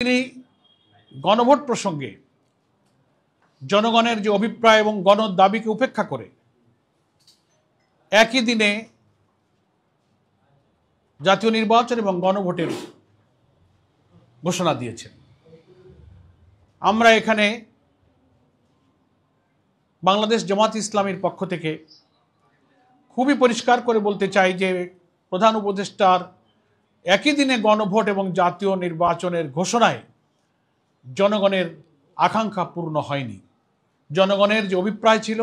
তিনি গণভোট প্রসঙ্গে জনগণের যে অভিপ্রায় এবং গণ দাবিকে উপেক্ষা করে একই দিনে জাতীয় নির্বাচন এবং গণভোটের ঘোষণা দিয়েছেন। আমরা এখানে বাংলাদেশ জামাত ইসলামীর পক্ষ থেকে খুবই পরিষ্কার করে বলতে চাই যে প্রধান উপদেষ্টার একই দিনে গণভোট এবং জাতীয় নির্বাচনের ঘোষণায় জনগণের আকাঙ্ক্ষা পূর্ণ হয়নি। জনগণের যে অভিপ্রায় ছিল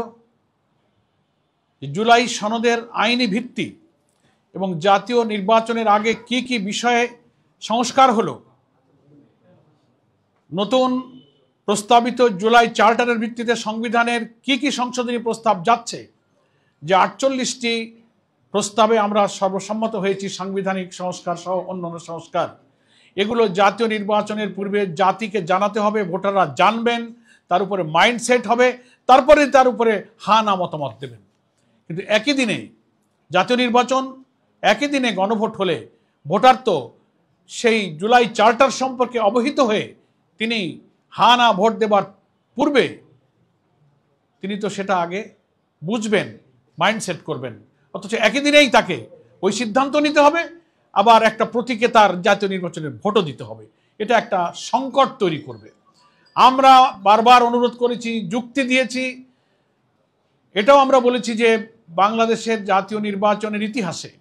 জুলাই সনদের আইনি ভিত্তি এবং জাতীয় নির্বাচনের আগে কি কি বিষয়ে সংস্কার হলো, নতুন প্রস্তাবিত জুলাই চার্টারের ভিত্তিতে সংবিধানের কি কি সংশোধনী প্রস্তাব যাচ্ছে, যে 48টি প্রস্তাবে আমরা সর্বসম্মত হয়েছি সাংবিধানিক সংস্কার সহ অন্যান্য সংস্কার, এগুলো জাতীয় নির্বাচনের পূর্বে জাতিকে জানাতে হবে, ভোটাররা জানবেন, তার উপরে মাইন্ডসেট হবে, তারপরে তার উপরে হা না মতামত দেবেন। কিন্তু একই দিনে জাতীয় নির্বাচন, একই দিনে গণভোট হলে ভোটার তো সেই জুলাই চার্টার সম্পর্কে অবহিত হয়ে তিনি হা না ভোট দেবার পূর্বে তিনি তো সেটা আগে বুঝবেন, মাইন্ডসেট করবেন, অথচ একই দিনেই তাকে ওই সিদ্ধান্ত নিতে হবে, আবার একটা প্রতীকে তার জাতীয় নির্বাচনের ভোটও দিতে হবে। এটা একটা সংকট তৈরি করবে। আমরা বারবার অনুরোধ করেছি, যুক্তি দিয়েছি, এটাও আমরা বলেছি যে বাংলাদেশের জাতীয় নির্বাচনের ইতিহাসে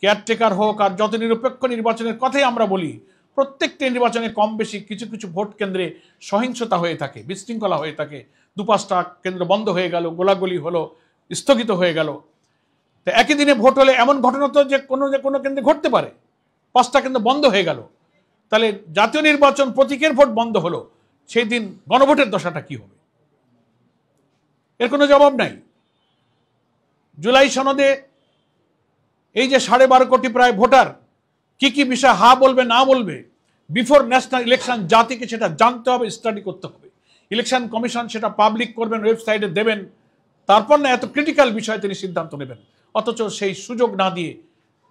কেয়ারটেকার হোক আর যত নিরপেক্ষ নির্বাচনের কথাই আমরা বলি, প্রত্যেকটি নির্বাচনে কম বেশি কিছু কিছু ভোট কেন্দ্রে সহিংসতা হয়ে থাকে, বিশৃঙ্খলা হয়ে থাকে, 2-5টা কেন্দ্র বন্ধ হয়ে গেল, গোলাগুলি হলো, স্থগিত হয়ে গেল। তো একই দিনে ভোট হলে এমন ঘটনা তো যে কোনো কেন্দ্রে ঘটতে পারে, 5টা কেন্দ্র বন্ধ হয়ে গেল, তাহলে জাতীয় নির্বাচন প্রতীকের ভোট বন্ধ হলো, সেই দিন গণভোটের দশাটা কি হবে? এর কোনো জবাব নাই। জুলাই সনদে এই যে 12.5 কোটি প্রায় ভোটার কি কি বিষয় হা বলবে না বলবে, বিফোর ন্যাশনাল ইলেকশন জাতিকে সেটা জানতে হবে, স্টাডি করতে হবে। ইলেকশন কমিশন সেটা পাবলিক করবেন, ওয়েবসাইটে দেবেন, তারপর না এত ক্রিটিক্যাল বিষয়ে তিনি সিদ্ধান্ত নেবেন। অথচ সেই সুযোগ না দিয়ে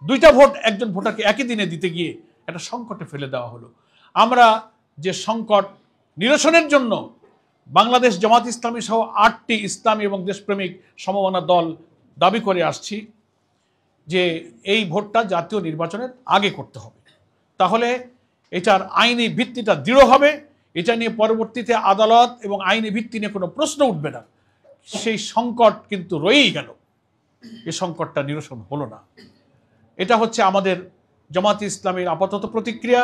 2টা ভোট একজন ভোটারকে একই দিনে দিতে গিয়ে একটা সংকটে ফেলে দেওয়া হলো। আমরা যে সংকট নিরসনের জন্য বাংলাদেশ জামাত ইসলামী সহ 8টি ইসলামী এবং দেশপ্রেমিক সমমনা দল দাবি করে আসছি যে এই ভোটটা জাতীয় নির্বাচনের আগে করতে হবে, তাহলে এটার আইনি ভিত্তিটা দৃঢ় হবে, এটা নিয়ে পরবর্তীতে আদালত এবং আইনি ভিত্তি নিয়ে কোনো প্রশ্ন উঠবে না। সেই সংকট কিন্তু রয়েই গেল, এই সংকটটা নিরসন হলো না। এটা হচ্ছে আমাদের জামাত ইসলামীর আপাতত প্রতিক্রিয়া।